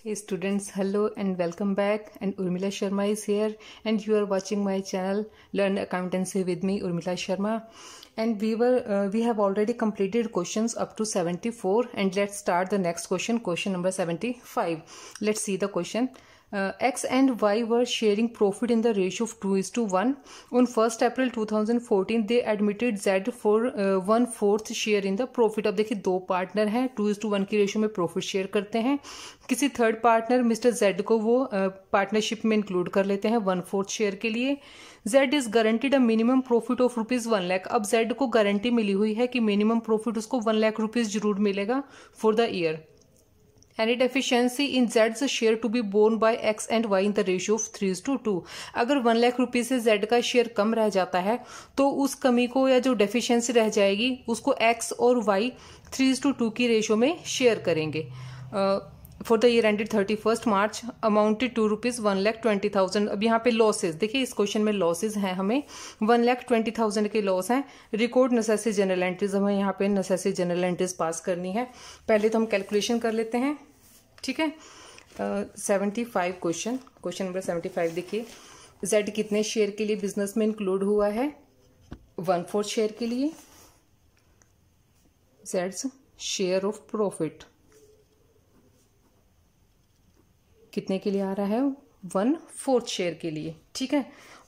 Hey students, hello and welcome back. And Urmila Sharma is here and you are watching my channel Learn Accountancy with me, Urmila Sharma. And we have already completed questions up to 74 and let's start the next question number 75. Let's see the question. X and Y were sharing profit in the ratio of 2:1. On 1st April 2014 they admitted Z for 1/4 share in the profit. अब देखिए दो partner हैं, 2:1 की ratio में profit share करते हैं. किसी third partner mister Z को वो पार्टनरशिप में इंक्लूड कर लेते हैं 1/4 शेयर के लिए. Z is guaranteed a minimum profit of ₹1 lakh. अब जेड को गारंटी मिली हुई है कि मिनिमम प्रॉफिट उसको 1 लाख रुपीज जरूर मिलेगा for the year. Any deficiency in Z's share to be borne by X and Y in the ratio of 3:2. अगर 1 lakh rupees से Z का शेयर कम रह जाता है तो उस कमी को या जो डेफिशिएंसी रह जाएगी उसको X और Y 3:2 की रेशियो में शेयर करेंगे. For the year ended 31 March amounted to ₹1,20,000. अब यहाँ पे लॉसेज देखिए, इस क्वेश्चन में लॉसेज हैं, हमें 1,20,000 के लॉस हैं. रिकॉर्ड नेसेसरी जनरल एंट्रीज, हमें यहाँ पे नेसेसरी जनरल एंट्रीज पास करनी है. पहले तो हम कैलकुलेशन कर लेते हैं, ठीक है. 75 क्वेश्चन नंबर 75 देखिए. जेड कितने शेयर के लिए बिजनेस में इंक्लूड हुआ है? 1/4 शेयर के लिए. जेड्स शेयर ऑफ प्रॉफिट कितने के लिए आ रहा है? 1/4 शेयर के लिए, ठीक है.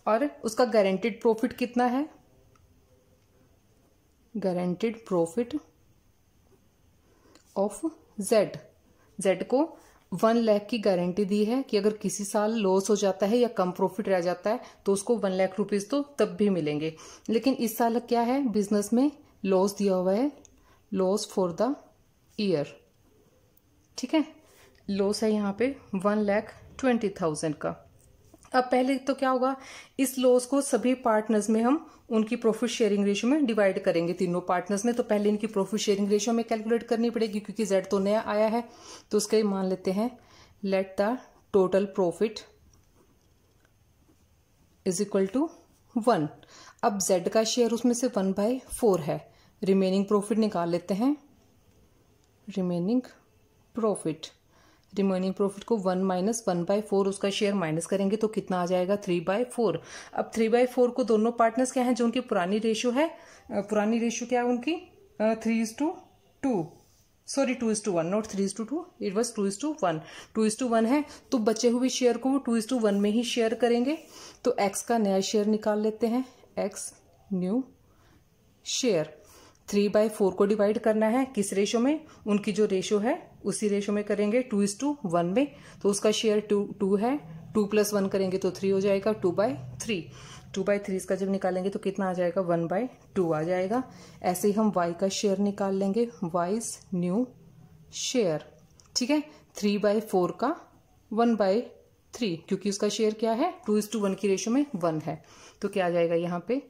और उसका गारंटेड प्रॉफिट कितना है? गारंटेड प्रॉफिट ऑफ जेड को 1 लाख की गारंटी दी है कि अगर किसी साल लॉस हो जाता है या कम प्रॉफिट रह जाता है तो उसको 1 लाख रुपीज तो तब भी मिलेंगे. लेकिन इस साल क्या है, बिजनेस में लॉस दिया हुआ है, लॉस फॉर द ईयर, ठीक है. लॉस है यहाँ पे 1,20,000 का. अब पहले तो क्या होगा, इस लॉस को सभी पार्टनर्स में हम उनकी प्रॉफिट शेयरिंग रेशियो में डिवाइड करेंगे, तीनों पार्टनर्स में. तो पहले इनकी प्रॉफिट शेयरिंग रेशियो में कैलकुलेट करनी पड़ेगी क्योंकि जेड तो नया आया है. तो उसका मान लेते हैं let the total profit is equal to 1. अब जेड का शेयर उसमें से 1/4 है. रिमेनिंग प्रॉफिट निकाल लेते हैं. रिमेनिंग प्रॉफिट को 1 माइनस 1/4 उसका शेयर माइनस करेंगे तो कितना आ जाएगा? 3/4. अब 3/4 को दोनों पार्टनर्स क्या हैं, जो उनकी पुरानी रेशियो है, पुरानी रेशियो क्या है उनकी? 3:2. Sorry 2:1, not 3:2, it was 2:1. 2:1 है तो बचे हुए शेयर को वो 2:1 में ही शेयर करेंगे. तो एक्स का नया शेयर निकाल लेते हैं. एक्स न्यू शेयर 3/4 को डिवाइड करना है किस रेशो में? उनकी जो रेशो है उसी रेशो में करेंगे, 2:1 में. तो उसका शेयर 2 है, 2 + 1 करेंगे तो 3 हो जाएगा, 2/3. 2/3 इसका जब निकालेंगे तो कितना आ जाएगा? 1/2 आ जाएगा. ऐसे ही हम y का शेयर निकाल लेंगे, वाइज न्यू शेयर, ठीक है. 3/4 का 1/3 क्योंकि उसका शेयर क्या है? 2:1 की रेशो में 1 है. तो क्या आ जाएगा यहाँ पे?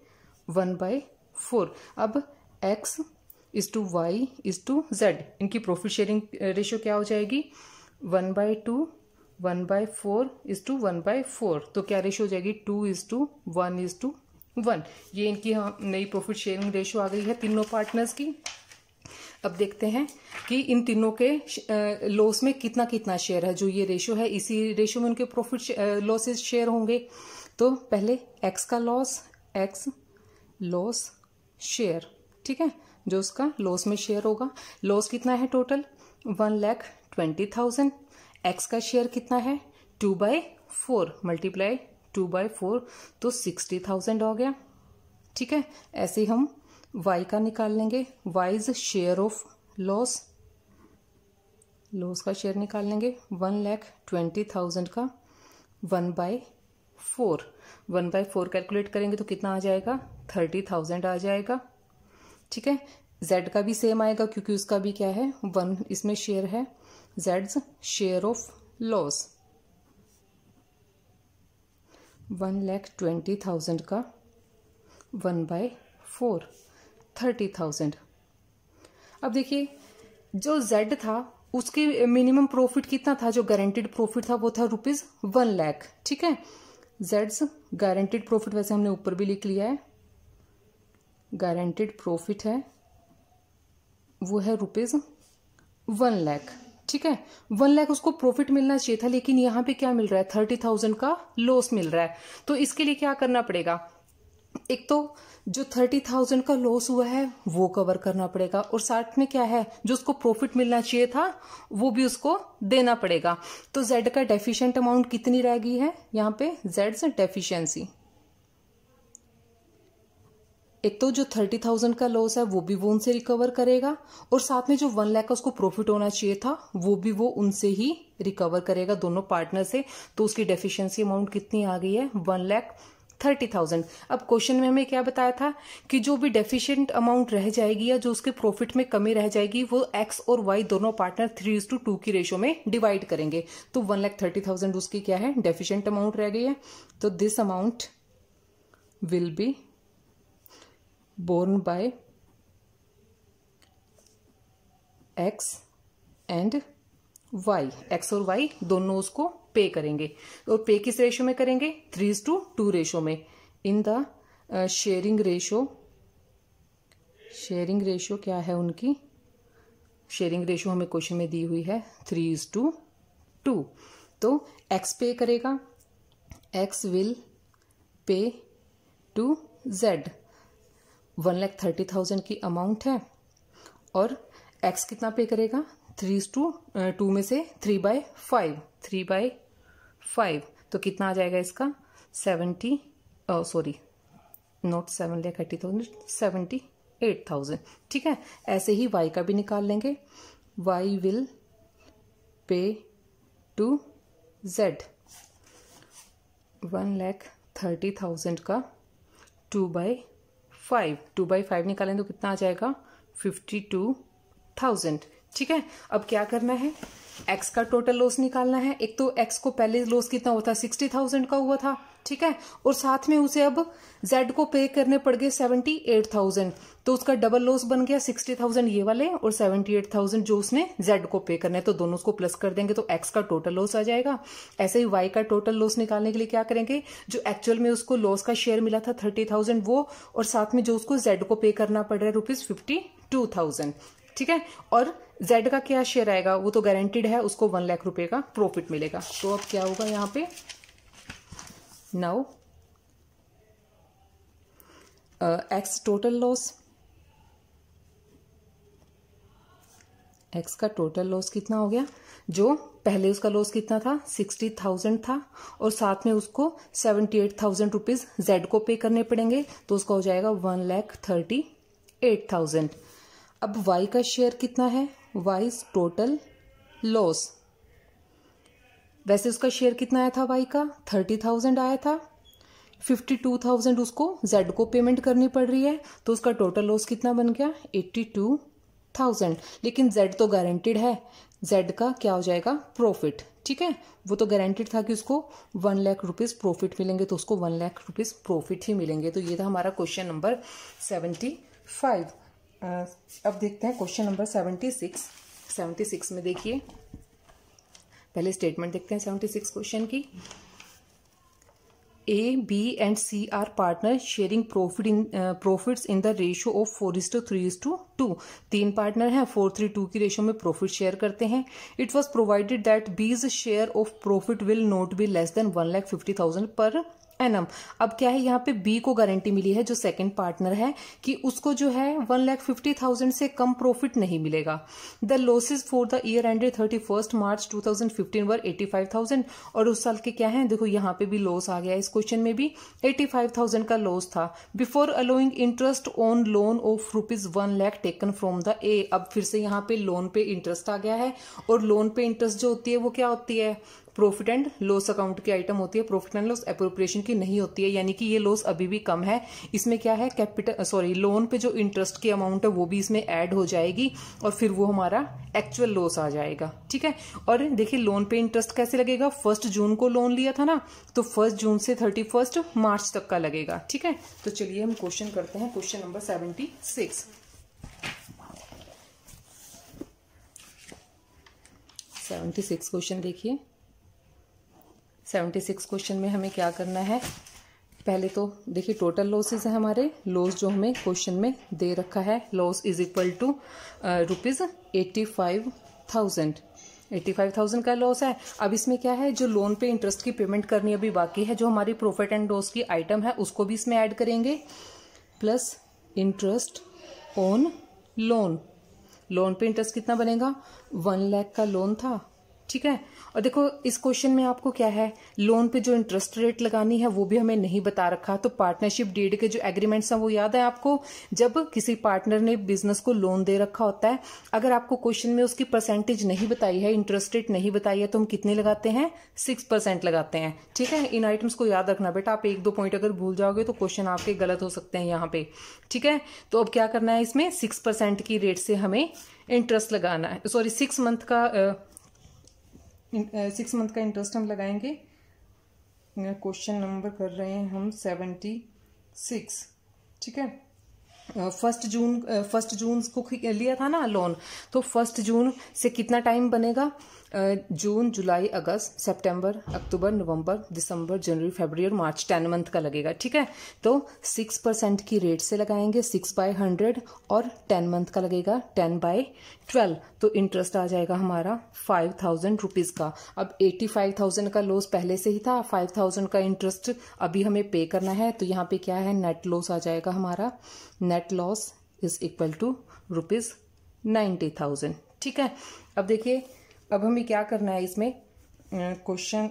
1/4. अब x is to Y is to Z, इनकी प्रॉफिट शेयरिंग रेशियो क्या हो जाएगी? 1/2, 1/4 इज टू 1/4. तो क्या रेशियो हो जाएगी? 2:1:1. ये इनकी नई प्रॉफिट शेयरिंग रेशियो आ गई है तीनों पार्टनर्स की. अब देखते हैं कि इन तीनों के लॉस में कितना कितना शेयर है. जो ये रेशियो है इसी रेशियो में उनके प्रॉफिट लॉसेस शेयर होंगे. तो पहले x का लॉस, x लॉस शेयर, ठीक है, जो उसका लॉस में शेयर होगा. लॉस कितना है टोटल? 1,20,000. एक्स का शेयर कितना है? 2/4 मल्टीप्लाई 2/4 तो 60,000 हो गया, ठीक है. ऐसे ही हम y का निकाल लेंगे. वाइज शेयर ऑफ लॉस का शेयर निकाल लेंगे. 1,20,000 का 1/4 कैलकुलेट करेंगे तो कितना आ जाएगा? 30,000 आ जाएगा, ठीक है. जेड का भी सेम आएगा क्योंकि उसका भी क्या है? 1 इसमें शेयर है. जेड्स शेयर ऑफ लॉस 1,20,000 का 1/4 30,000. अब देखिए जो जेड था उसकी मिनिमम प्रॉफिट कितना था? जो गारंटेड प्रॉफिट था वो था ₹1 लाख, ठीक है. जेड्स गारंटेड प्रॉफिट वैसे हमने ऊपर भी लिख लिया है. गारंटेड प्रॉफिट है वो है ₹1 लाख, ठीक है, 1 लाख उसको प्रॉफिट मिलना चाहिए था, लेकिन यहाँ पे क्या मिल रहा है, 30,000 का लॉस मिल रहा है। तो इसके लिए क्या करना पड़ेगा, एक तो जो 30,000 का लॉस हुआ है वो कवर करना पड़ेगा, और साथ में क्या है, जो उसको प्रॉफिट मिलना चाहिए था वो भी उसको देना पड़ेगा। तो जेड का डेफिशिएंट अमाउंट कितनी रह गई है यहाँ पे, जेड से डेफिशिएंसी, एक तो जो 30,000 का लॉस है वो भी वो उनसे रिकवर करेगा, और साथ में जो 1 लाख का उसको प्रॉफिट होना चाहिए था वो भी वो उनसे ही रिकवर करेगा, दोनों पार्टनर से। तो उसकी डेफिशिएंसी अमाउंट कितनी आ गई है, 1,30,000। अब क्वेश्चन में हमें क्या बताया था कि जो भी डेफिशिएंट अमाउंट रह जाएगी या जो उसके प्रॉफिट में कमी रह जाएगी वो एक्स और वाई दोनों पार्टनर 3:2 की रेशो में डिवाइड करेंगे। तो 1,30,000 उसकी क्या है, डेफिशिएंट अमाउंट रह गई है। तो this amount will be borne by x and y, x और y दोनों उसको पे करेंगे, और पे किस रेशो में करेंगे, 3:2 रेशो में। इन द शेयरिंग रेशो क्या है उनकी, शेयरिंग रेशो हमें क्वेश्चन में दी हुई है 3:2। तो x पे करेगा, x will pay to z, 1,30,000 की अमाउंट है, और x कितना पे करेगा, 3:2 में से 3/5, तो कितना आ जाएगा इसका 78,000, ठीक है। ऐसे ही y का भी निकाल लेंगे, y will pay to z, 1,30,000 का 2/5 निकालें तो कितना आ जाएगा, 52,000, ठीक है। अब क्या करना है, x का टोटल लॉस निकालना है। एक तो x को पहले लॉस कितना हुआ था, 60,000 का हुआ था, ठीक है, और साथ में उसे अब z को पे करने पड़ गए 78,000, तो उसका डबल लॉस बन गया 60,000 ये वाले, और 78,000 जो उसने z को पे करने, तो दोनों को प्लस कर देंगे तो x का टोटल लॉस आ जाएगा। ऐसे ही y का टोटल लॉस निकालने के लिए क्या करेंगे, जो एक्चुअल में उसको लॉस का शेयर मिला था 30,000 वो, और साथ में जो उसको z को पे करना पड़ रहा है ₹52,000, ठीक है। और z का क्या शेयर आएगा, वो तो गारंटीड है, उसको 1 लाख रुपए का प्रॉफिट मिलेगा। तो अब क्या होगा यहाँ पे, now x total loss, x का टोटल लॉस कितना हो गया, जो पहले उसका लॉस कितना था, 60,000 था, और साथ में उसको 78,000 रुपीज z को पे करने पड़ेंगे, तो उसका हो जाएगा 1,38,000। अब y का शेयर कितना है, y टोटल लॉस, वैसे उसका शेयर कितना आया था y का, 30,000 आया था, 52,000 उसको z को पेमेंट करनी पड़ रही है, तो उसका टोटल लॉस कितना बन गया, 82,000। लेकिन z तो गारंटीड है, z का क्या हो जाएगा, प्रॉफिट, ठीक है, वो तो गारंटीड था कि उसको 1 लाख रुपीज प्रॉफिट मिलेंगे, तो उसको 1 लाख रुपीज प्रॉफिट ही मिलेंगे। तो ये था हमारा क्वेश्चन नंबर 75। अब देखते हैं क्वेश्चन नंबर 76 में देखिए, पहले स्टेटमेंट देखते हैं 76 क्वेश्चन की। A, B and C are partners sharing profits in the ratio of 4:3:2। 3 partner हैं, 4:3:2 की रेशो में प्रॉफिट शेयर करते हैं। It was provided that B's share of profit will not be less than 1,50,000 per annum. अब क्या है, यहाँ पे बी को गारंटी मिली है, जो सेकंड पार्टनर है, कि उसको जो है 1,50,000 से कम प्रॉफिट नहीं मिलेगा। The losses for the year ended 31 मार्च 2015 वर 85,000, और उस साल के क्या है, देखो यहाँ पे भी लॉस आ गया, इस क्वेश्चन में भी 85,000 का लॉस था। Before allowing interest on loan of ₹1 lakh taken from the ए। अब फिर से यहाँ पे लोन पे इंटरेस्ट आ गया है, और लोन पे इंटरेस्ट जो होती है वो क्या होती है, प्रॉफिट एंड लॉस अकाउंट की आइटम होती है, प्रॉफिट एंड लॉस एप्रोप्रिएशन की नहीं होती है, यानी कि ये लॉस अभी भी कम है। इसमें क्या है, लोन पे जो इंटरेस्ट की अमाउंट है वो भी इसमें ऐड हो जाएगी, और फिर वो हमारा एक्चुअल लॉस आ जाएगा, ठीक है। और देखिए लोन पे इंटरेस्ट कैसे लगेगा, 1 जून को लोन लिया था ना, तो 1 जून से 31 मार्च तक का लगेगा, ठीक है। तो चलिए हम क्वेश्चन करते हैं, क्वेश्चन नंबर 76। 76 क्वेश्चन देखिए। 76 क्वेश्चन में हमें क्या करना है, पहले तो देखिए टोटल लॉसेस है हमारे, लॉस जो हमें क्वेश्चन में दे रखा है, लॉस इज इक्वल टू ₹85,000, 85,000 का लॉस है। अब इसमें क्या है, जो लोन पे इंटरेस्ट की पेमेंट करनी अभी बाकी है, जो हमारी प्रॉफिट एंड लॉस की आइटम है उसको भी इसमें ऐड करेंगे, plus interest on loan. Loan पे इंटरेस्ट कितना बनेगा, 1 लाख का लोन था, ठीक है। और देखो इस क्वेश्चन में आपको क्या है, लोन पे जो इंटरेस्ट रेट लगानी है वो भी हमें नहीं बता रखा। तो पार्टनरशिप डीड के जो एग्रीमेंट्स हैं वो याद है आपको, जब किसी पार्टनर ने बिजनेस को लोन दे रखा होता है, अगर आपको क्वेश्चन में उसकी परसेंटेज नहीं बताई है, इंटरेस्ट रेट नहीं बताई है, तो हम कितने लगाते हैं, 6% लगाते हैं, ठीक है। इन आइटम्स को याद रखना बेटा, आप 1-2 पॉइंट अगर भूल जाओगे तो क्वेश्चन आपके गलत हो सकते हैं यहाँ पे, ठीक है। तो अब क्या करना है, इसमें 6% की रेट से हमें इंटरेस्ट लगाना है, सॉरी 6 मंथ का इंटरेस्ट हम लगाएंगे। क्वेश्चन नंबर कर रहे हैं हम 76, ठीक है। फर्स्ट जून को लिया था ना लोन, तो 1 जून से कितना टाइम बनेगा, जून, जुलाई, अगस्त, सितंबर, अक्टूबर, नवंबर, दिसंबर, जनवरी, फरवरी और मार्च, 10 मंथ का लगेगा, ठीक है। तो 6% की रेट से लगाएंगे 6/100 और 10 मंथ का लगेगा 10/12। तो इंटरेस्ट आ जाएगा हमारा 5,000 रुपीज का। अब 85,000 का लॉस पहले से ही था, 5,000 का इंटरेस्ट अभी हमें पे करना है। तो यहाँ पे क्या है, नेट लॉस आ जाएगा हमारा, net loss is equal to ₹90,000, ठीक है। अब देखिए, अब हमें क्या करना है इसमें, क्वेश्चन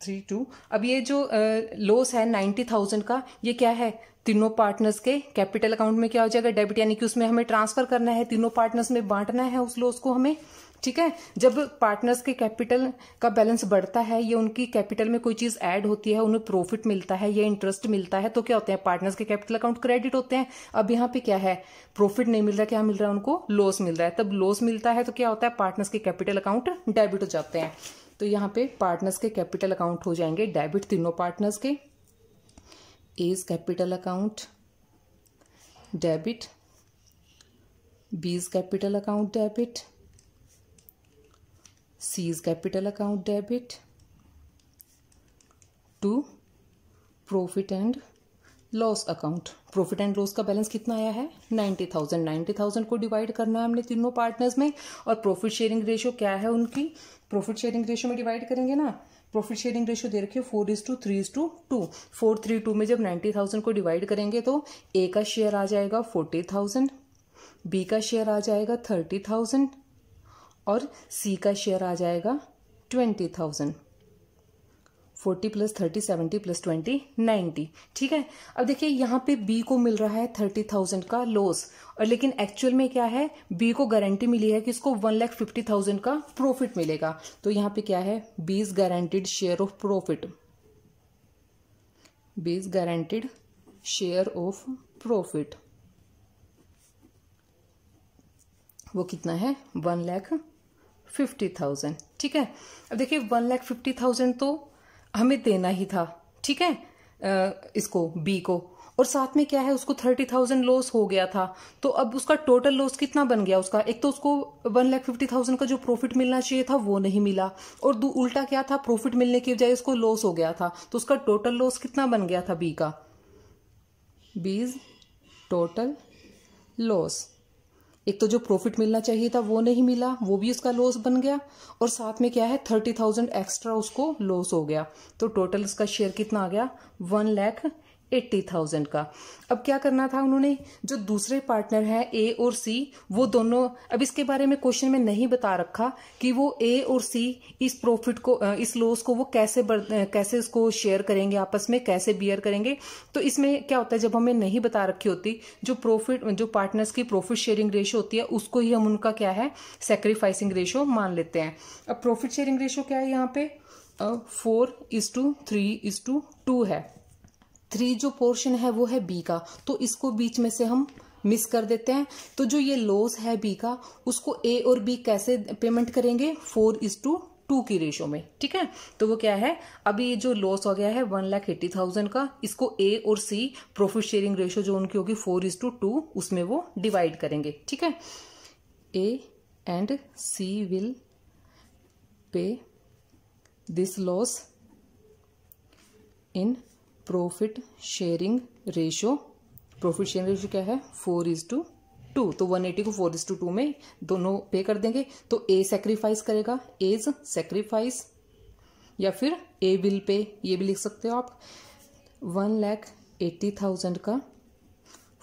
3.2। अब ये जो लॉस है 90,000 का, ये क्या है, तीनों पार्टनर्स के कैपिटल अकाउंट में क्या हो जाएगा, डेबिट, यानी कि उसमें हमें ट्रांसफर करना है, तीनों पार्टनर्स में बांटना है उस लॉस को हमें, ठीक है। जब पार्टनर्स के कैपिटल का बैलेंस बढ़ता है, ये उनकी कैपिटल में कोई चीज ऐड होती है, उन्हें प्रॉफिट मिलता है या इंटरेस्ट मिलता है, तो क्या होते हैं, पार्टनर्स के कैपिटल अकाउंट क्रेडिट होते हैं। अब यहाँ पे क्या है, प्रॉफिट नहीं मिल रहा, क्या मिल रहा है उनको, लॉस मिल रहा है। तब लॉस मिलता है तो क्या होता है, पार्टनर्स के कैपिटल अकाउंट डेबिट हो जाते हैं। तो यहाँ पे पार्टनर्स के कैपिटल अकाउंट हो जाएंगे डेबिट, तीनों पार्टनर्स के। A's capital account debit, B's capital account debit, C's capital account debit to profit and loss account. Profit and loss का बैलेंस कितना आया है, 90,000। 90,000 को डिवाइड करना है हमने तीनों पार्टनर्स में, और प्रॉफिट शेयरिंग रेशियो क्या है उनकी, प्रॉफिट शेयरिंग रेशियो में डिवाइड करेंगे ना। प्रॉफिट शेयरिंग रेशियो दे रखिए 4:3:2। 4:3:2 में जब 90,000 को डिवाइड करेंगे तो ए का शेयर आ जाएगा 40,000, बी का शेयर आ जाएगा 30,000 और सी का शेयर आ जाएगा 20,000। 40 + 30 70 + 20 90, ठीक है। अब देखिए यहाँ पे बी को मिल रहा है 30,000 का लॉस, और लेकिन एक्चुअल में क्या है, बी को गारंटी मिली है कि इसको 1,50,000 का प्रॉफिट मिलेगा। तो यहाँ पे क्या है, B is guaranteed share of profit, B is guaranteed share of profit, वो कितना है, 1,50,000, ठीक है। अब देखिए 1,50,000 तो हमें देना ही था, ठीक है, इसको बी को, और साथ में क्या है, उसको 30,000 लॉस हो गया था। तो अब उसका टोटल लॉस कितना बन गया उसका, एक तो उसको 1,50,000 का जो प्रॉफिट मिलना चाहिए था वो नहीं मिला, और उल्टा क्या था, प्रॉफिट मिलने की बजाय उसको लॉस हो गया था। तो उसका टोटल लॉस कितना बन गया था बी का, बीज टोटल लॉस। एक तो जो प्रॉफिट मिलना चाहिए था वो नहीं मिला, वो भी उसका लॉस बन गया, और साथ में क्या है 30,000 एक्स्ट्रा उसको लॉस हो गया। तो टोटल उसका शेयर कितना आ गया, 1,80,000 का। अब क्या करना था उन्होंने, जो दूसरे पार्टनर हैं ए और सी, वो दोनों, अब इसके बारे में क्वेश्चन में नहीं बता रखा कि वो ए और सी इस प्रॉफिट को, इस लॉस को वो कैसे इसको शेयर करेंगे, आपस में कैसे बियर करेंगे। तो इसमें क्या होता है, जब हमें नहीं बता रखी होती, जो पार्टनर्स की प्रॉफिट शेयरिंग रेशियो होती है उसको ही हम उनका क्या है, सैक्रिफाइसिंग रेशियो मान लेते हैं। अब प्रॉफिट शेयरिंग रेशियो क्या है यहाँ पे, 4:3:2 है। 3 जो पोर्शन है वो है बी का, तो इसको बीच में से हम मिस कर देते हैं। तो जो ये लॉस है बी का, उसको ए और बी कैसे पेमेंट करेंगे, 4:2 की रेशो में, ठीक है। तो वो क्या है, अभी ये जो लॉस हो गया है 1,80,000 का, इसको ए और सी प्रॉफिट शेयरिंग रेशो जो उनकी होगी 4:2, उसमें वो डिवाइड करेंगे, ठीक है। A and C will pay this loss in profit sharing ratio. Profit sharing ratio क्या है, 4:2। 2, तो 180 को 4:2 में दोनों पे कर देंगे। तो ए सेक्रीफाइस करेगा, एज सेक्रीफाइस, या फिर ए विल पे, ये भी लिख सकते हो आप। 1,80,000 का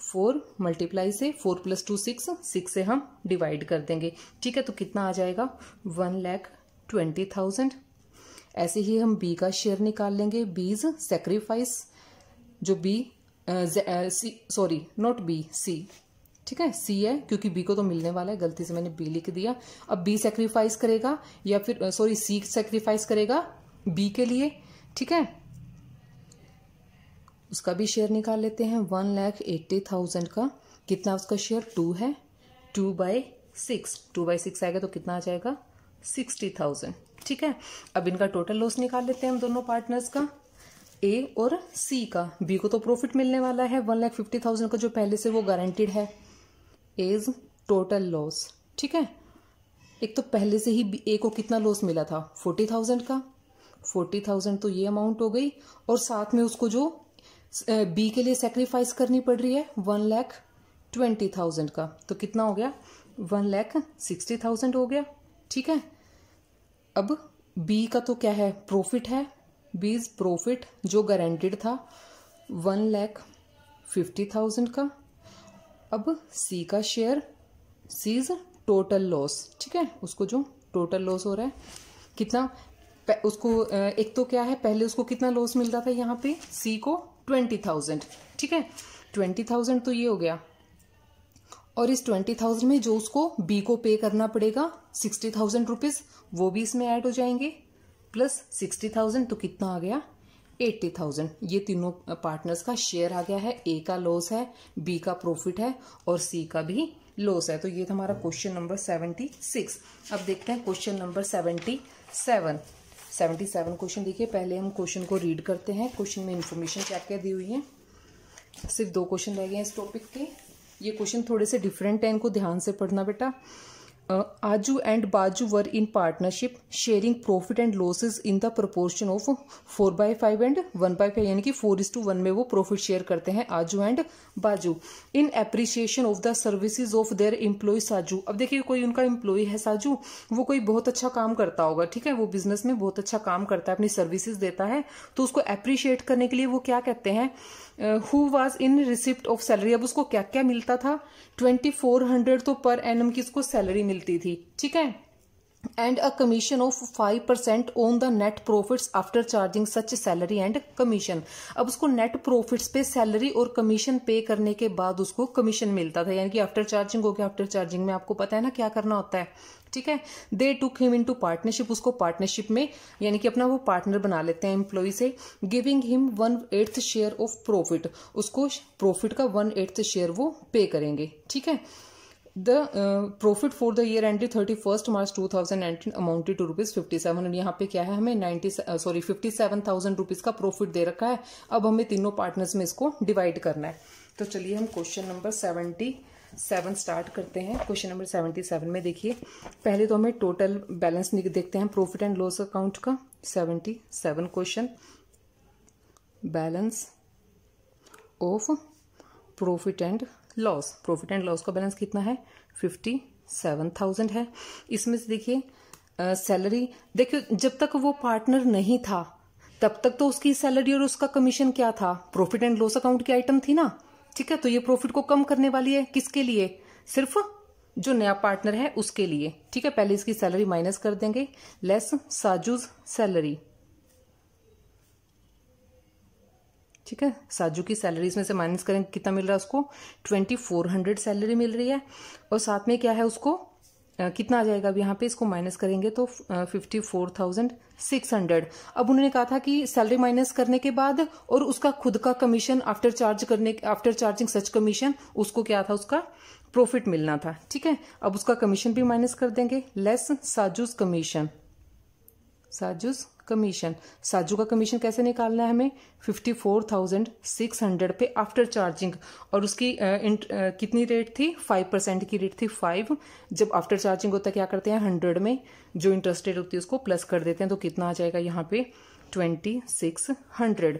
4 मल्टीप्लाई से 4 + 2 6 से हम डिवाइड कर देंगे। ठीक है, तो कितना आ जाएगा 1,20,000। ऐसे ही हम बी का शेयर निकाल लेंगे, बीज सेक्रीफाइस, जो बी सॉरी नॉट बी, सी, ठीक है, सी है क्योंकि बी को तो मिलने वाला है, गलती से मैंने बी लिख दिया। अब बी सेक्रीफाइस करेगा या फिर सॉरी सी सेक्रीफाइस करेगा बी के लिए, ठीक है, उसका भी शेयर निकाल लेते हैं। 1,80,000 का कितना उसका शेयर 2 है, 2/6 आएगा तो कितना आ जाएगा 60,000। ठीक है, अब इनका टोटल लॉस निकाल लेते हैं हम दोनों पार्टनर्स का, ए और सी का। बी को तो प्रॉफिट मिलने वाला है 1,50,000 का जो पहले से वो गारंटीड है, एज टोटल लॉस। ठीक है, एक तो पहले से ही ए को कितना लॉस मिला था 40,000 का, 40,000 तो ये अमाउंट हो गई, और साथ में उसको जो बी के लिए सेक्रीफाइस करनी पड़ रही है 1,20,000 का, तो कितना हो गया 1,60,000 हो गया। ठीक है, अब बी का तो क्या है प्रॉफिट है, बीज प्रॉफिट जो गारंटेड था 1,50,000 का। अब सी का शेयर, सीज टोटल लॉस, ठीक है, उसको जो टोटल लॉस हो रहा है कितना, उसको एक तो क्या है पहले उसको कितना लॉस मिल रहा था यहाँ पे सी को 20,000, ठीक है, 20,000 तो ये हो गया, और इस 20,000 में जो उसको बी को पे करना पड़ेगा 60,000 रुपीज, वो भी इसमें ऐड हो जाएंगे, प्लस 60,000 तो कितना आ गया 80,000। ये तीनों पार्टनर्स का शेयर आ गया है। ए का लॉस है, बी का प्रॉफिट है और सी का भी लॉस है। तो ये था हमारा क्वेश्चन नंबर 76। अब देखते हैं क्वेश्चन नंबर 77 क्वेश्चन। देखिए पहले हम क्वेश्चन को रीड करते हैं, क्वेश्चन में इंफॉर्मेशन क्या क्या दी हुई है। सिर्फ 2 क्वेश्चन रह गए हैं इस टॉपिक के। ये क्वेश्चन थोड़े से डिफरेंट है, इनको ध्यान से पढ़ना बेटा। Aju and Baju were in partnership sharing profit and losses in the proportion of 4/5 and 1/5, यानी कि 4:1 में वो प्रॉफिट शेयर करते हैं Aju and Baju, in appreciation of the services of their employ Saju. अब देखिए कोई उनका एम्प्लॉय है साजू, वो कोई बहुत अच्छा काम करता होगा, ठीक है, वो बिजनेस में बहुत अच्छा काम करता है, अपनी सर्विसेज देता है, तो उसको एप्रिशिएट करने के लिए वो क्या कहते हैं, who was in receipt of salary. अब उसको क्या क्या मिलता था 2400 तो पर एनम की उसको सैलरी मिलती थी, ठीक है, and a commission of 5% on the net profits after charging such salary and commission. अब उसको नेट प्रॉफिट्स पे सैलरी और कमीशन पे करने के बाद उसको कमीशन मिलता था, यानी कि आफ्टर चार्जिंग हो गया। आफ्टर चार्जिंग में आपको पता है ना क्या करना होता है, ठीक है। दे टुक हिम इनटू पार्टनरशिप, उसको पार्टनरशिप में यानी कि अपना वो पार्टनर बना लेते हैं एम्प्लॉय से, giving him 1/8 share of profit, उसको प्रॉफिट का 1/8 शेयर वो पे करेंगे, ठीक है। The profit for the year ended 31 March 2019 amounted to ₹57। यहाँ पे क्या है हमें 57,000 रुपीज का प्रॉफिट दे रखा है। अब हमें तीनों पार्टनर्स में इसको डिवाइड करना है। तो चलिए हम क्वेश्चन नंबर 77 स्टार्ट करते हैं। क्वेश्चन नंबर 77 में देखिए पहले तो हमें टोटल बैलेंस देखते हैं प्रॉफिट एंड लॉस अकाउंट का। 77 question, balance of profit and loss. Profit and loss का बैलेंस कितना है 57,000 है। इसमें से देखिए सैलरी, देखिए जब तक वो पार्टनर नहीं था तब तक तो उसकी सैलरी और उसका कमीशन क्या था, प्रॉफिट एंड लॉस अकाउंट की आइटम थी ना, ठीक है। तो ये प्रॉफिट को कम करने वाली है, किसके लिए, सिर्फ जो नया पार्टनर है उसके लिए, ठीक है। पहले इसकी सैलरी माइनस कर देंगे, लेस साजूज सैलरी, ठीक है। साजू की सैलरी इसमें से माइनस करेंगे, कितना मिल रहा है उसको 2400 सैलरी मिल रही है, और साथ में क्या है उसको कितना आ जाएगा अब यहाँ पे इसको माइनस करेंगे तो 54,600। अब उन्होंने कहा था कि सैलरी माइनस करने के बाद और उसका खुद का कमीशन आफ्टर चार्जिंग सच कमीशन, उसको क्या था उसका प्रॉफिट मिलना था, ठीक है। अब उसका कमीशन भी माइनस कर देंगे, लेस साजूज कमीशन। साजू का कमीशन कैसे निकालना है हमें 54,600 पे आफ्टर चार्जिंग, और उसकी कितनी रेट थी 5% की रेट थी 5। जब आफ्टर चार्जिंग होता है क्या करते हैं 100 में जो इंटरेस्ट रेट होती है उसको प्लस कर देते हैं, तो कितना आ जाएगा यहाँ पे 2600।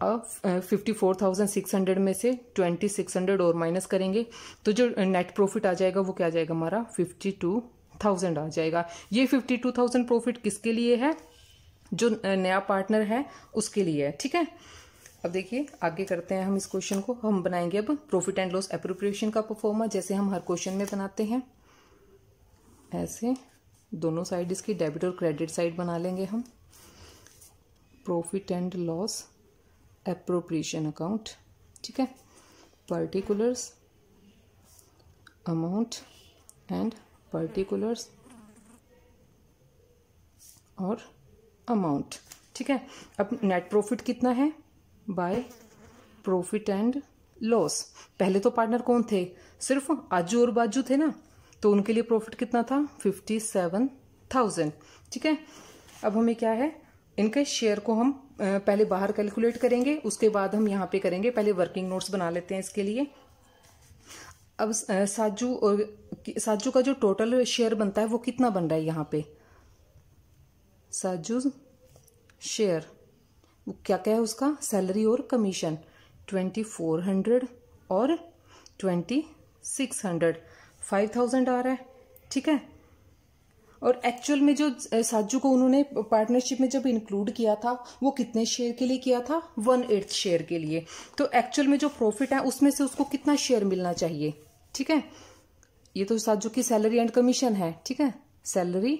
अब 54,600 में से 2600 और माइनस करेंगे तो जो नेट प्रॉफिट आ जाएगा वो क्या आ जाएगा हमारा 52,000 आ जाएगा। ये 52,000 प्रॉफिट किसके लिए है? जो नया पार्टनर है उसके लिए है। ठीक है, अब देखिए आगे करते हैं हम इस क्वेश्चन को। हम बनाएंगे अब प्रॉफिट एंड लॉस एप्रोप्रिएशन का परफॉर्मा, जैसे हम हर क्वेश्चन में बनाते हैं। ऐसे दोनों साइड इसकी डेबिट और क्रेडिट साइड बना लेंगे हम। Profit and loss appropriation account, ठीक है, पर्टिकुलर्स अमाउंट एंड पर्टिकुलर्स और अमाउंट। ठीक है, अब नेट प्रॉफिट कितना है बाय प्रॉफिट एंड लॉस। पहले तो पार्टनर कौन थे? सिर्फ आजू और बाजू थे ना, तो उनके लिए प्रॉफिट कितना था 57,000। ठीक है, अब हमें क्या है, इनके शेयर को हम पहले बाहर कैलकुलेट करेंगे, उसके बाद हम यहाँ पे करेंगे। पहले वर्किंग नोट्स बना लेते हैं इसके लिए। अब साजू का जो टोटल शेयर बनता है वो कितना बन रहा है यहाँ पे? साजू शेयर क्या क्या है उसका? सैलरी और कमीशन 2400 और 2600, 5000 आ रहा है। ठीक है, और एक्चुअल में जो साजू को उन्होंने पार्टनरशिप में जब इंक्लूड किया था वो कितने शेयर के लिए किया था? 1/8 शेयर के लिए। तो एक्चुअल में जो प्रॉफिट है उसमें से उसको कितना शेयर मिलना चाहिए? ठीक है, ये तो साजू की सैलरी एंड कमीशन है। ठीक है, salary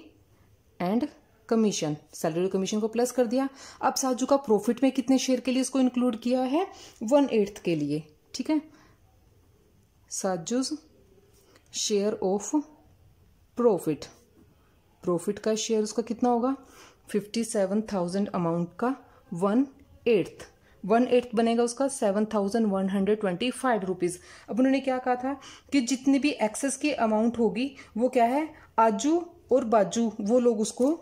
and commission, salary commission को प्लस कर दिया। अब साजू का प्रॉफिट में कितने शेयर के लिए इसको इंक्लूड किया है? 1/8 के लिए। ठीक है, साजूज शेयर ऑफ प्रॉफिट, प्रॉफिट का शेयर उसका कितना होगा? 57,000 अमाउंट का 1/8 बनेगा उसका 7,125 रुपीज। अब उन्होंने क्या कहा था कि जितनी भी एक्सेस की अमाउंट होगी वो क्या है, आजू और बाजू वो लोग उसको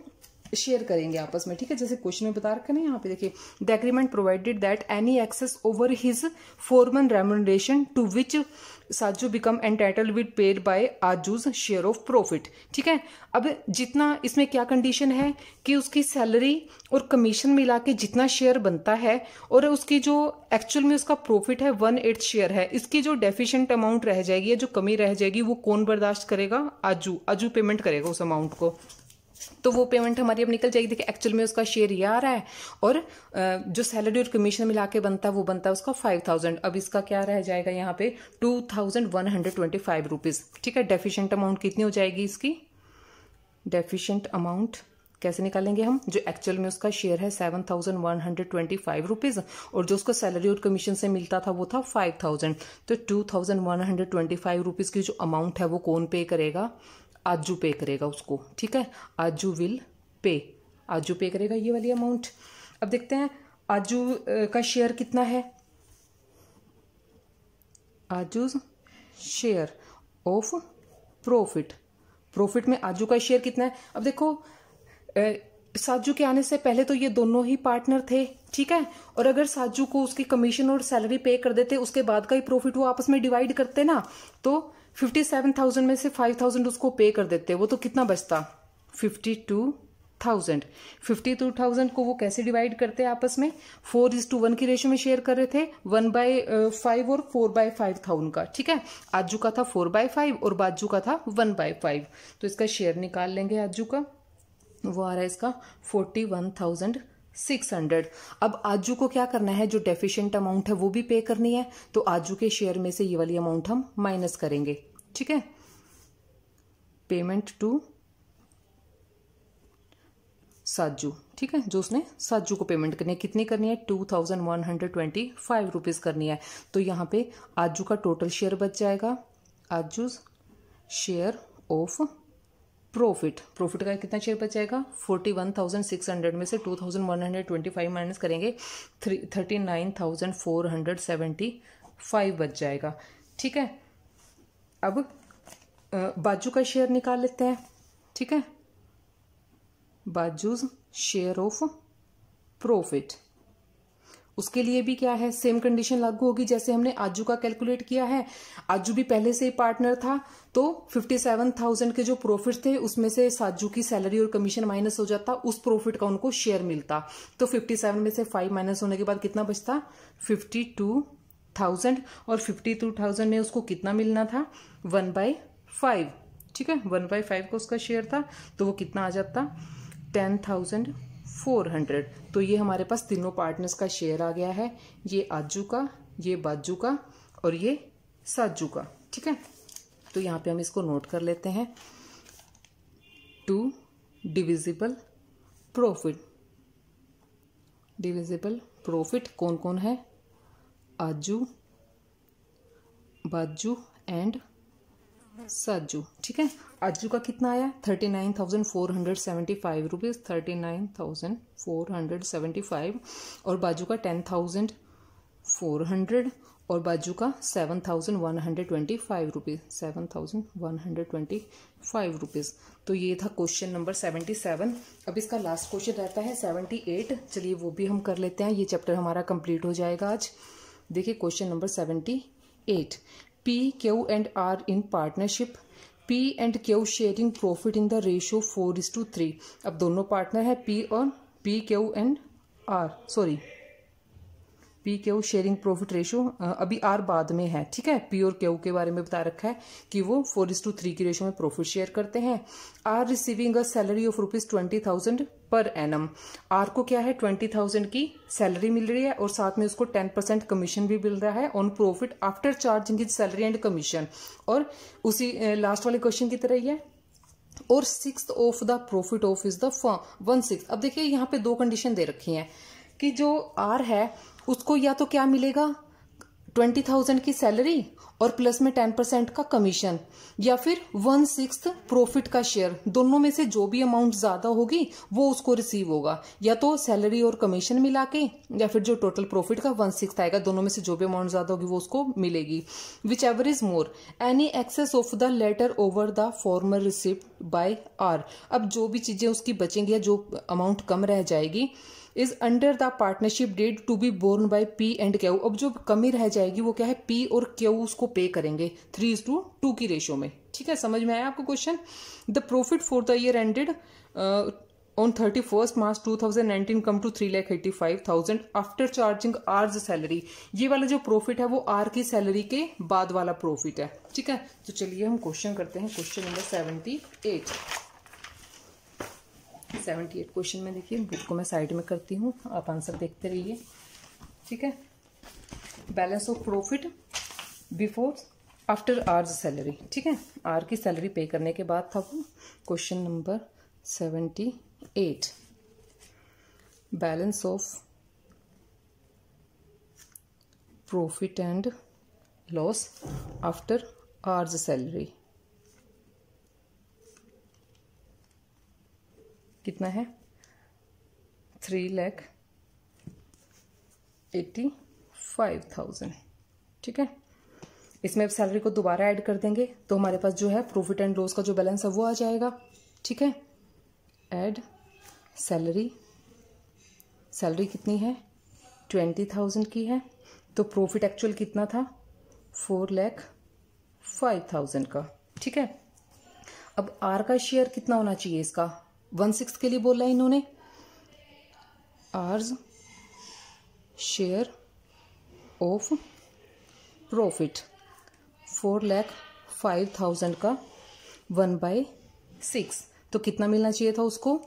शेयर करेंगे आपस में। ठीक है, जैसे क्वेश्चन में बता रखा है ना, यहाँ पे देखिए, the agreement provided that any excess over his former remuneration to which Saju become entitled with paid by Aju's share of profit. ठीक है, अब जितना इसमें क्या कंडीशन है कि उसकी सैलरी और कमीशन मिला के जितना शेयर बनता है और उसकी जो एक्चुअल में उसका प्रॉफिट है 1/8 शेयर है, इसकी जो डेफिशिएंट अमाउंट रह जाएगी या जो कमी रह जाएगी वो कौन बर्दाश्त करेगा? आजू पेमेंट करेगा उस अमाउंट को। तो वो पेमेंट हमारी अब निकल जाएगी। देखिए एक्चुअल में उसका शेयर ये आ रहा है और जो सैलरी और कमीशन मिला के बनता है वो बनता है उसका 5,000। अब इसका क्या रह जाएगा यहाँ पे? 2,125 रुपीज। ठीक है, डेफिशिएंट अमाउंट कितनी हो जाएगी इसकी? डेफिशिएंट अमाउंट कैसे निकालेंगे हम? जो एक्चुअल में उसका शेयर है 7,125 रुपीज और जो उसको सैलरी और कमीशन से मिलता था वो था 5,000। तो 2,125 रुपीज की जो अमाउंट है वो कौन पे करेगा? आजू पे करेगा उसको। ठीक है, आजू विल पे, आजू पे करेगा ये वाली अमाउंट। अब देखते हैं आजू का शेयर कितना है। आजूज शेयर ऑफ प्रॉफिट, प्रॉफिट में आजू का शेयर कितना है? अब देखो साजू के आने से पहले तो ये दोनों ही पार्टनर थे। ठीक है, और अगर साजू को उसकी कमीशन और सैलरी पे कर देते, उसके बाद का ही प्रॉफिट वो आपस में डिवाइड करते ना, तो 57,000 में से 5,000 उसको पे कर देते, वो तो कितना बचता? 52,000। 52,000 को वो कैसे डिवाइड करते हैं आपस में? 4:1 की रेशियो में शेयर कर रहे थे, 1/5 और 4/5 था उनका। ठीक है, आजू का था 4/5 और बाजू का था 1/5। तो इसका शेयर निकाल लेंगे आजू का, वो आ रहा है इसका 41,600। अब आजू को क्या करना है? जो डेफिशिएंट अमाउंट है वो भी पे करनी है, तो आजू के शेयर में से ये वाली अमाउंट हम माइनस करेंगे। ठीक है, पेमेंट टू साजू। ठीक है, जो उसने साजू को पेमेंट करनी है, कितनी करनी है? 2,125 रुपीज करनी है। तो यहाँ पे आजू का टोटल शेयर बच जाएगा, आजूज शेयर ऑफ प्रॉफिट, प्रॉफिट का कितना शेयर बच जाएगा? 41,600 में से 2,125 माइनस करेंगे 39,475 बच जाएगा। ठीक है, अब बाजू का शेयर निकाल लेते हैं। ठीक है, बाजूज शेयर ऑफ प्रॉफिट, उसके लिए भी क्या है, सेम कंडीशन लागू होगी जैसे हमने आजू का कैलकुलेट किया है। आजू भी पहले से ही पार्टनर था, तो 57,000 के जो प्रॉफिट थे उसमें से साजू की सैलरी और कमीशन माइनस हो जाता, उस प्रॉफिट का उनको शेयर मिलता। तो 57 में से 5 माइनस होने के बाद कितना बचता, 52,000, और 52,000 में उसको कितना मिलना था, 1/5। ठीक है, 1/5 का उसका शेयर था, तो वो कितना आ जाता, 10,400। तो ये हमारे पास तीनों पार्टनर्स का शेयर आ गया है, ये आजू का, ये बाजू का और ये साजू का। ठीक है, तो यहां पे हम इसको नोट कर लेते हैं। 2 डिविजिबल प्रॉफिट। डिविजिबल प्रॉफिट कौन कौन है, आजू, बाजू एंड साजू। ठीक है, आजू का कितना आया, 39,475 रुपीज, 39,475, और बाजू का 10,400, और बाजू का 7,125 रुपीज, 7,125 रुपीज। तो ये था क्वेश्चन नंबर 77। अब इसका लास्ट क्वेश्चन रहता है 78। चलिए वो भी हम कर लेते हैं, ये चैप्टर हमारा कंप्लीट हो जाएगा आज। देखिए question number 78। P, Q and R in partnership. P and Q sharing profit in the ratio 4:3। अब दोनों पार्टनर है P और P, Q and R, sorry P, Q sharing profit ratio, अभी R बाद में है। ठीक है, P और Q के बारे में बता रखा है कि वो 4:3 की रेशियो में प्रॉफिट शेयर करते हैं। R receiving a salary of ₹20,000 per annum. R को क्या है, 20,000 की सैलरी मिल रही है और साथ में उसको 10% कमीशन भी मिल रहा है on profit after charging his salary and commission. और उसी लास्ट वाले क्वेश्चन की तरह ही है, और 6th of the profit of is the 1/6। अब देखिए यहाँ पे दो कंडीशन दे रखी हैं कि जो R है उसको या तो क्या मिलेगा, 20,000 की सैलरी और प्लस में 10% का कमीशन, या फिर 1/6 प्रॉफिट का शेयर। दोनों में से जो भी अमाउंट ज्यादा होगी वो उसको रिसीव होगा, या तो सैलरी और कमीशन मिला के, या फिर जो टोटल प्रॉफिट का 1/6 आएगा, दोनों में से जो भी अमाउंट ज्यादा होगी वो उसको मिलेगी। Whichever is more any excess of the latter over the former receipt by R. अब जो भी चीजें उसकी बचेंगी या जो अमाउंट कम रह जाएगी, is under the partnership deed to be borne by P and Q। अब जो कमी रह जाएगी वो क्या है, P और Q उसको पे करेंगे 3:2 की रेशियो में। ठीक है, समझ में आया आपको question. The profit for the year ended on 31 March 2019 come to 3,85,000 after charging R's salary. ये वाला जो प्रॉफिट है वो R की सैलरी के बाद वाला प्रॉफिट है। ठीक है, तो चलिए हम क्वेश्चन करते हैं, क्वेश्चन नंबर 78। 78 क्वेश्चन में देखिए, बुक को मैं साइड में करती हूँ, आप आंसर देखते रहिए। ठीक है, balance of profit before after R's salary. ठीक है, आर की सैलरी पे करने के बाद था वो। Question number 78, balance of profit and loss after R's salary कितना है, 3,85,000। ठीक है, इसमें अब सैलरी को दोबारा ऐड कर देंगे तो हमारे पास जो है प्रॉफिट एंड लॉस का जो बैलेंस है वो आ जाएगा। ठीक है, ऐड सैलरी, सैलरी कितनी है, 20,000 की है, तो प्रॉफिट एक्चुअल कितना था, 4,05,000 का। ठीक है, अब आर का शेयर कितना होना चाहिए इसका, 1/6 के लिए बोला है इन्होंने। आर्स शेयर ऑफ प्रॉफिट 4,05,000 का 1/6, तो कितना मिलना चाहिए था उसको,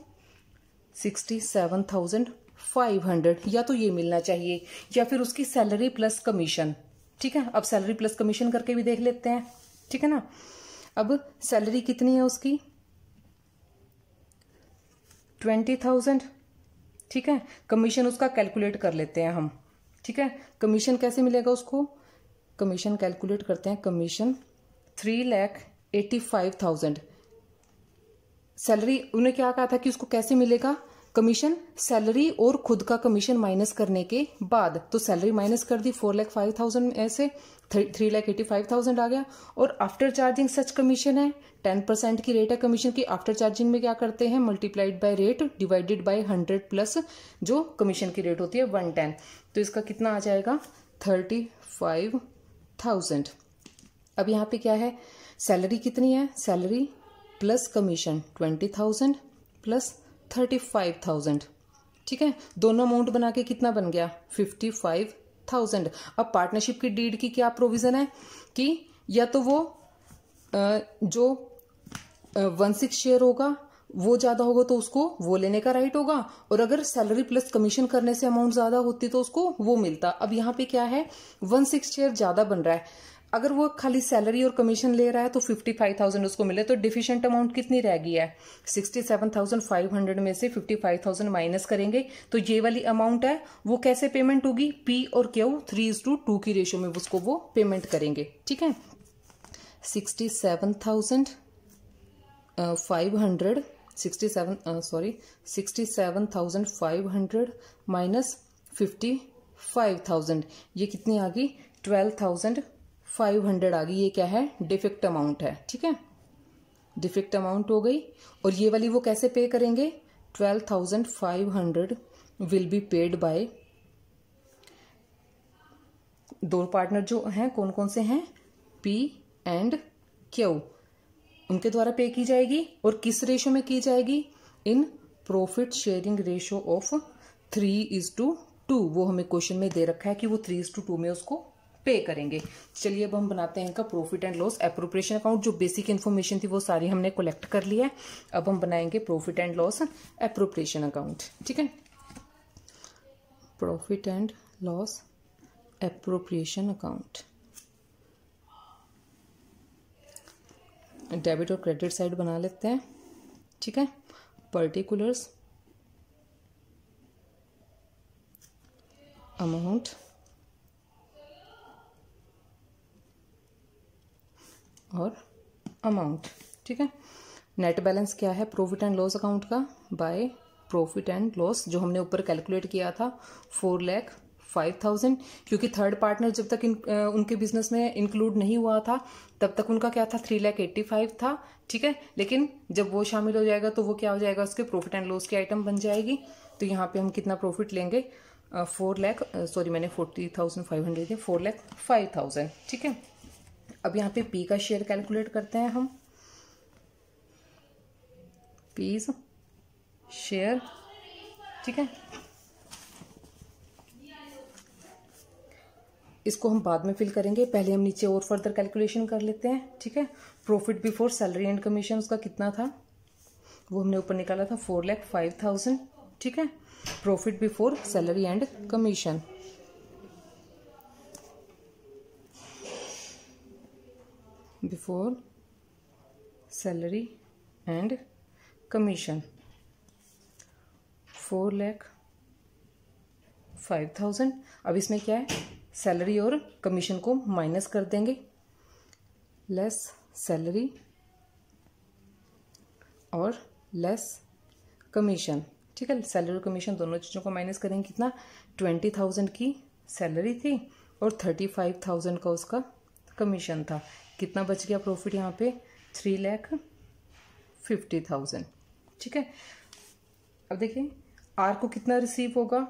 67,500, या तो ये मिलना चाहिए या फिर उसकी सैलरी प्लस कमीशन। ठीक है, अब सैलरी प्लस कमीशन करके भी देख लेते हैं। ठीक है ना, अब सैलरी कितनी है उसकी, 20,000। ठीक है, कमीशन उसका कैलकुलेट कर लेते हैं हम। ठीक है, कमीशन कैसे मिलेगा उसको, कमीशन कैलकुलेट करते हैं, कमीशन 3,85,000। सैलरी उन्हें क्या कहा था कि उसको कैसे मिलेगा, कमीशन सैलरी और खुद का कमीशन माइनस करने के बाद, तो सैलरी माइनस कर दी 4,05,000 ऐसे 3,85,000 आ गया, और आफ्टर चार्जिंग सच कमीशन है 10% की रेट है कमीशन की। आफ्टर चार्जिंग में क्या करते हैं, multiplied by rate divided by 100 plus जो कमीशन की रेट होती है 110। तो इसका कितना आ जाएगा 35,000। अब यहाँ पे क्या है, सैलरी कितनी है, सैलरी प्लस कमीशन 20,000 प्लस 35,000। ठीक है, दोनों अमाउंट बना के कितना बन गया 55,000। अब पार्टनरशिप की डीड की क्या प्रोविजन है कि या तो वो जो 1/6 शेयर होगा वो ज्यादा होगा तो उसको वो लेने का राइट होगा, और अगर सैलरी प्लस कमीशन करने से अमाउंट ज्यादा होती तो उसको वो मिलता। अब यहाँ पे क्या है 1/6 शेयर ज्यादा बन रहा है, अगर वो खाली सैलरी और कमीशन ले रहा है तो 55,000 उसको मिले, तो डिफिशिएंट अमाउंट कितनी रह गई है 67,500 में से 55,000 माइनस करेंगे तो ये वाली अमाउंट है वो कैसे पेमेंट होगी, पी और क्यू 3:2 की रेशियो में उसको वो पेमेंट करेंगे। ठीक है, 67,500 माइनस 55,000 ये कितनी आ गई 12,500 आ गई। ये क्या है डिफेक्ट अमाउंट है। ठीक है, डिफेक्ट अमाउंट हो गई, और ये वाली वो कैसे पे करेंगे 12,500 विल बी पेड बाय दो पार्टनर जो हैं कौन कौन से हैं, पी एंड क्यू, उनके द्वारा पे की जाएगी। और किस रेशो में की जाएगी, इन प्रॉफिट शेयरिंग रेशो ऑफ 3:2। वो हमें क्वेश्चन में दे रखा है कि वो 3:2 में उसको पे करेंगे। चलिए अब हम बनाते हैं इनका profit and loss appropriation account. जो बेसिक इन्फॉर्मेशन थी वो सारी हमने कलेक्ट कर लिया है। अब हम बनाएंगे profit and loss appropriation account. ठीक है, profit and loss appropriation account. Debit और क्रेडिट साइड बना लेते हैं। ठीक है, पर्टिकुलर्स, अमाउंट, और अमाउंट। ठीक है, नेट बैलेंस क्या है प्रॉफिट एंड लॉस अकाउंट का, बाय प्रॉफिट एंड लॉस जो हमने ऊपर कैलकुलेट किया था 4,05,000, क्योंकि थर्ड पार्टनर जब तक उनके बिजनेस में इंक्लूड नहीं हुआ था तब तक उनका क्या था 3,85,000 था। ठीक है, लेकिन जब वो शामिल हो जाएगा तो वो क्या हो जाएगा उसके प्रॉफिट एंड लॉस की आइटम बन जाएगी। तो यहाँ पे हम कितना प्रॉफिट लेंगे 40,500 थे, 4,05,000। ठीक है, अब यहाँ पे पी का शेयर कैलकुलेट करते हैं हम, पीज शेयर। ठीक है, इसको हम बाद में फिल करेंगे, पहले हम नीचे और फर्दर कैलकुलेशन कर लेते हैं। ठीक है, profit before salary and commission उसका कितना था वो हमने ऊपर निकाला था 4,05,000। ठीक है, profit before salary and commission before salary and commission 4,05,000। अब इसमें क्या है सैलरी और कमीशन को माइनस कर देंगे, लेस सैलरी और लेस कमीशन। ठीक है, सैलरी और कमीशन दोनों चीज़ों को माइनस करेंगे, कितना 20,000 की सैलरी थी और 35,000 का उसका कमीशन था। कितना बच गया प्रॉफिट यहाँ पे 3,50,000। ठीक है, अब देखिए आर को कितना रिसीव होगा,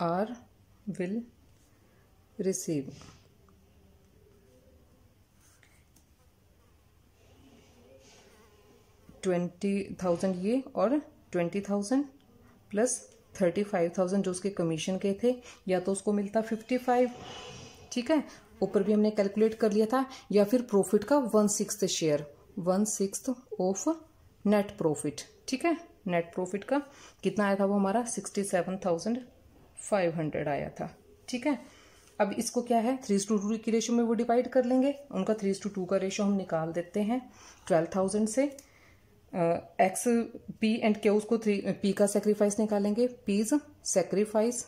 आर विल रिसीव 20,000 ये और 20,000 प्लस 35,000 जो उसके कमीशन के थे, या तो उसको मिलता 55। ठीक है, ऊपर भी हमने कैलकुलेट कर लिया था, या फिर प्रॉफिट का 1/6 शेयर, 1/6 ऑफ नेट प्रॉफिट। ठीक है, नेट प्रॉफिट का कितना आया था वो हमारा 67,500 आया था। ठीक है, अब इसको क्या है 3:2 की रेशो में वो डिवाइड कर लेंगे, उनका 3:2 का रेशो हम निकाल देते हैं 12,000 से। एक्स पी एंड क्यू उसको पी का सेक्रीफाइस निकालेंगे, पीज सेक्रीफाइस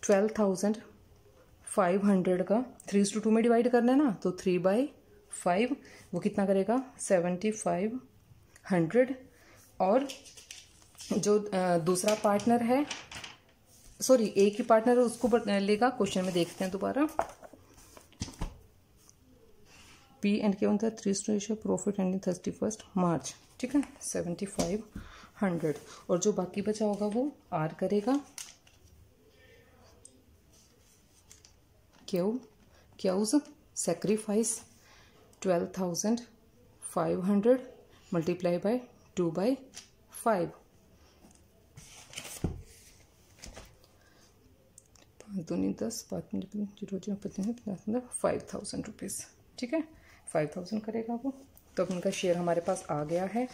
12,500 का 3:2 में डिवाइड करना है ना, तो 3/5 वो कितना करेगा 7,500। और जो दूसरा पार्टनर है, सॉरी एक ही पार्टनर है उसको लेगा, क्वेश्चन में देखते हैं दोबारा। पी एंड क्यू था 3:2 रेशियो प्रॉफिट एंडिंग 31 मार्च। ठीक है, 7,500 100 और जो बाकी बचा होगा वो आर करेगा। क्यूज सेक्रीफाइस 12,500 मल्टीप्लाई बाय 2/5, 5 दूनी 10, 5,000 रुपीज़। ठीक है, 5,000 करेगा वो। तो अब उनका शेयर हमारे पास आ गया है।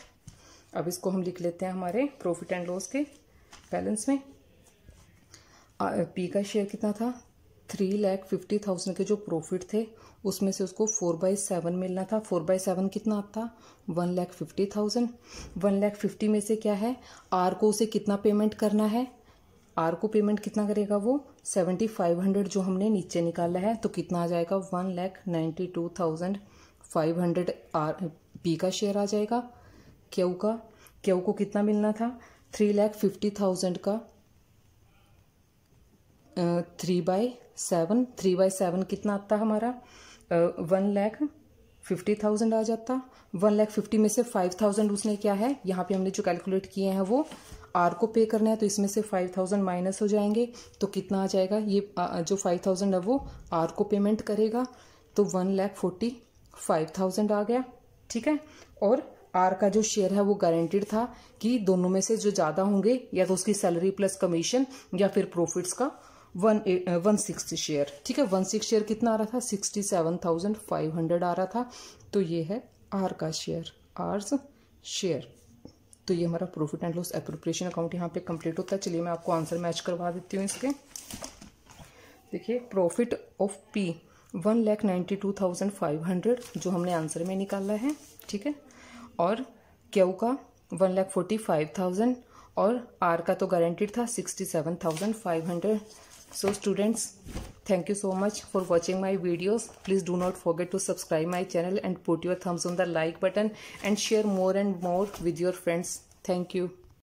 अब इसको हम लिख लेते हैं हमारे प्रॉफिट एंड लॉस के बैलेंस में। पी का शेयर कितना था, 3,50,000 के जो प्रॉफिट थे उसमें से उसको 4/7 मिलना था। 4/7 कितना आता, 1,50,000। 1,50,000 में से क्या है, आर को उसे कितना पेमेंट करना है, आर को पेमेंट कितना करेगा वो 7,500 जो हमने नीचे निकाला है। तो कितना आ जाएगा, 1,92,500 आर पी का शेयर आ जाएगा। क्यू को कितना मिलना था, 3,50,000 का 3/7 कितना आता हमारा, 1,50,000 आ जाता। 1,50,000 में से 5,000 उसने क्या है, यहाँ पे हमने जो कैलकुलेट किए हैं वो आर को पे करना है, तो इसमें से 5,000 माइनस हो जाएंगे। तो कितना आ जाएगा, ये जो 5,000 है वो आर को पेमेंट करेगा। तो 1,45,000 आ गया। ठीक है, और आर का जो शेयर है वो गारंटीड था कि दोनों में से जो ज़्यादा होंगे या तो उसकी सैलरी प्लस कमीशन या फिर प्रॉफिट्स का 1/6 शेयर। ठीक है, 1/6 शेयर कितना आ रहा था, 67,500 आ रहा था। तो ये है आर का शेयर, आर्स शेयर। तो ये हमारा profit and loss appropriation account यहाँ पे कंप्लीट होता है। चलिए मैं आपको आंसर मैच करवा देती हूँ इसके। देखिए, प्रॉफिट ऑफ पी 1,92,500 जो हमने आंसर में निकाला है। ठीक है, और क्यू का 1,45,000 और आर का तो गारंटीड था 67,500। So students, thank you so much for watching my videos. Please do not forget to subscribe my channel and put your thumbs on the like button and share more and more with your friends. Thank you.